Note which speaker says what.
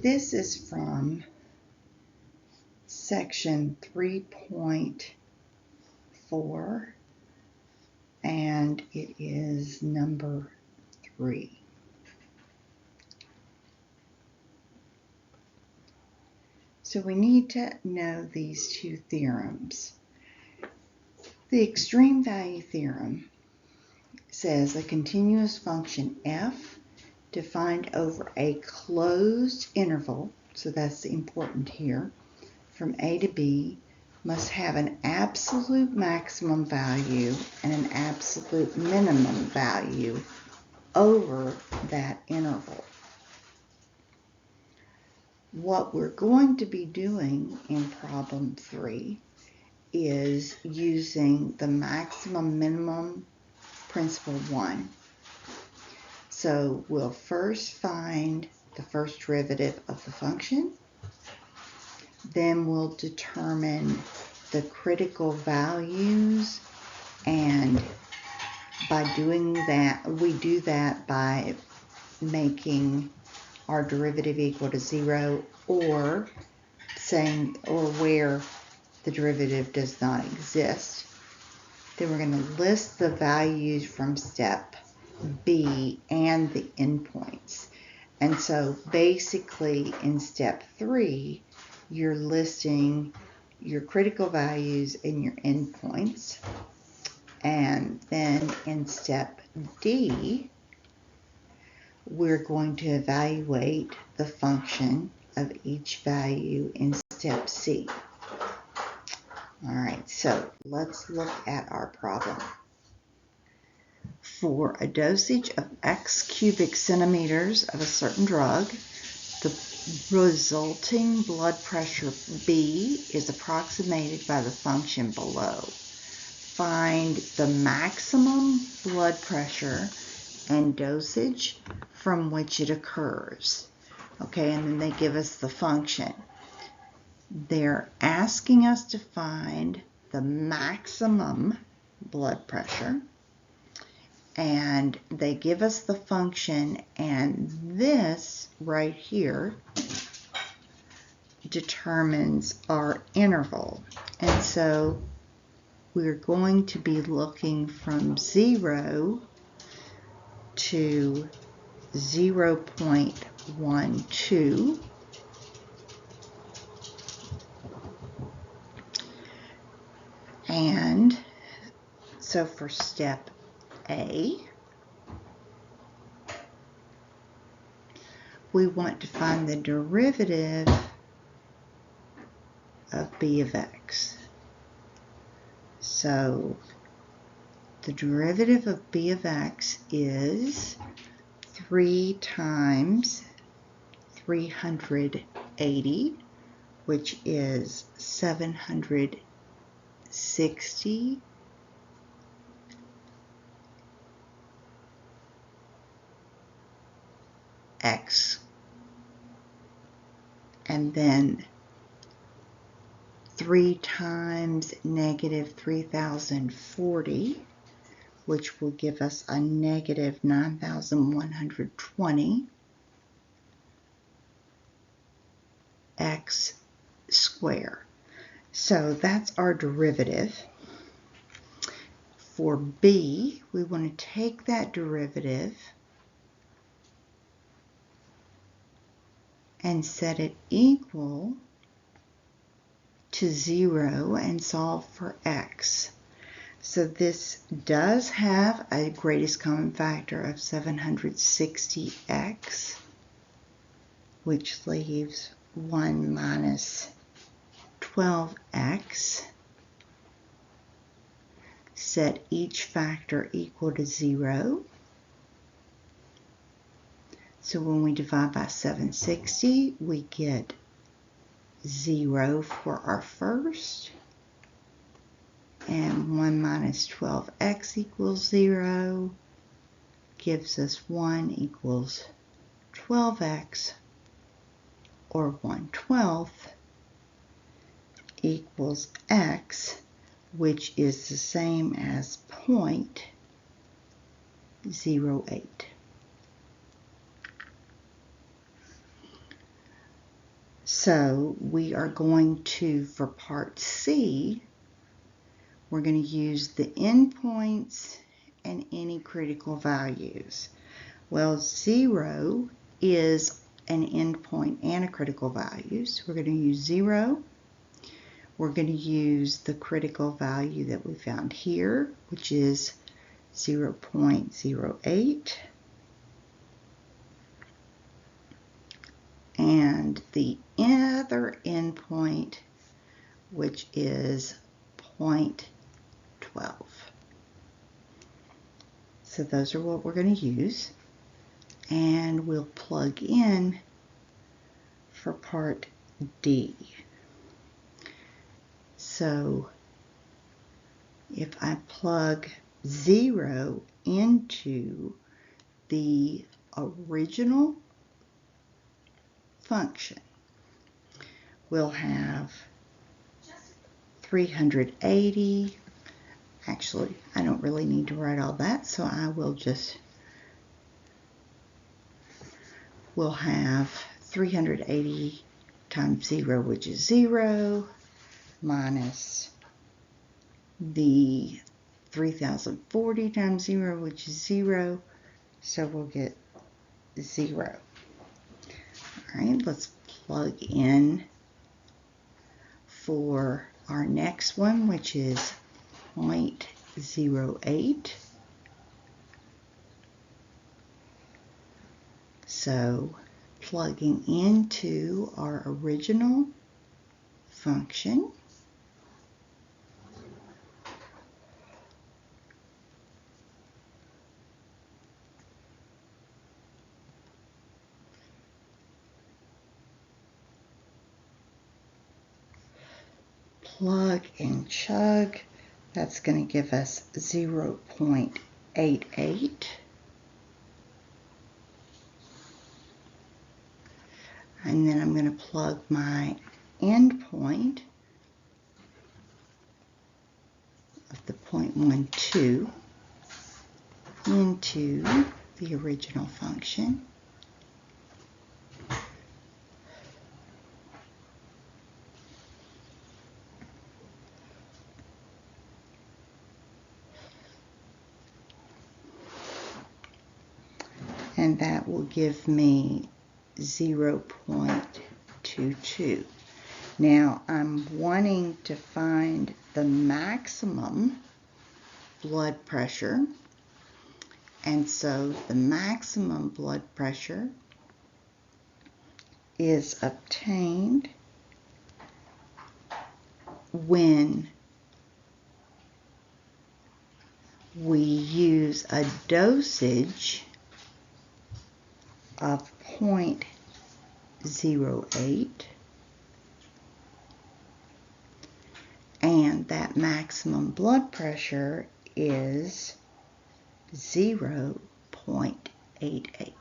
Speaker 1: This is from section 3.4, and it is number 3. So we need to know these two theorems. The extreme value theorem says a continuous function f defined over a closed interval, so that's important here, from a to b, must have an absolute maximum value and an absolute minimum value over that interval. What we're going to be doing in problem 3 is using the maximum minimum principle 1. So we'll first find the first derivative of the function, then we'll determine the critical values, and by doing that, we do that by making our derivative equal to 0 or where the derivative does not exist. Then we're going to list the values from step B and the endpoints. And so basically in step 3, you're listing your critical values and your endpoints. And then in step D, we're going to evaluate the function of each value in step C. All right, so let's look at our problem. For a dosage of X cubic centimeters of a certain drug, the resulting blood pressure B is approximated by the function below. Find the maximum blood pressure and dosage from which it occurs. Okay, and then they give us the function. They're asking us to find the maximum blood pressure, and they give us the function, and this right here determines our interval. And so we're going to be looking from 0 to 0.12. And so for step A, we want to find the derivative of b of x. So the derivative of b of x is 3 times 380, which is 760 x, and then 3 times negative 3040, which will give us a negative 9120 x squared. So that's our derivative. For b, we want to take that derivative and set it equal to 0 and solve for x. So this does have a greatest common factor of 760x, which leaves 1 minus 12x. Set each factor equal to 0. So when we divide by 760, we get 0 for our first, and 1 minus 12x equals 0, gives us 1 equals 12x, or 1/12 equals x, which is the same as 0.08. So we are going to, for part C, we're going to use the endpoints and any critical values. Well, 0 is an endpoint and a critical value. So we're going to use 0. We're going to use the critical value that we found here, which is 0.08. And the other endpoint, which is 0.12. So those are what we're going to use. And we'll plug in for part D. So if I plug 0 into the original function, we'll have 380. Actually, I don't really need to write all that, so I will just, we'll have 380 times 0, which is 0, minus the 3040 times 0, which is 0, so we'll get 0. All right, let's plug in for our next one, which is 0.08. So plugging into our original function, plug and chug, that's going to give us 0.88. And then I'm going to plug my endpoint of the 0.12 into the original function. And that will give me 0.22. Now I'm wanting to find the maximum blood pressure, and so the maximum blood pressure is obtained when we use a dosage of 0.08, and that maximum blood pressure is 0.88.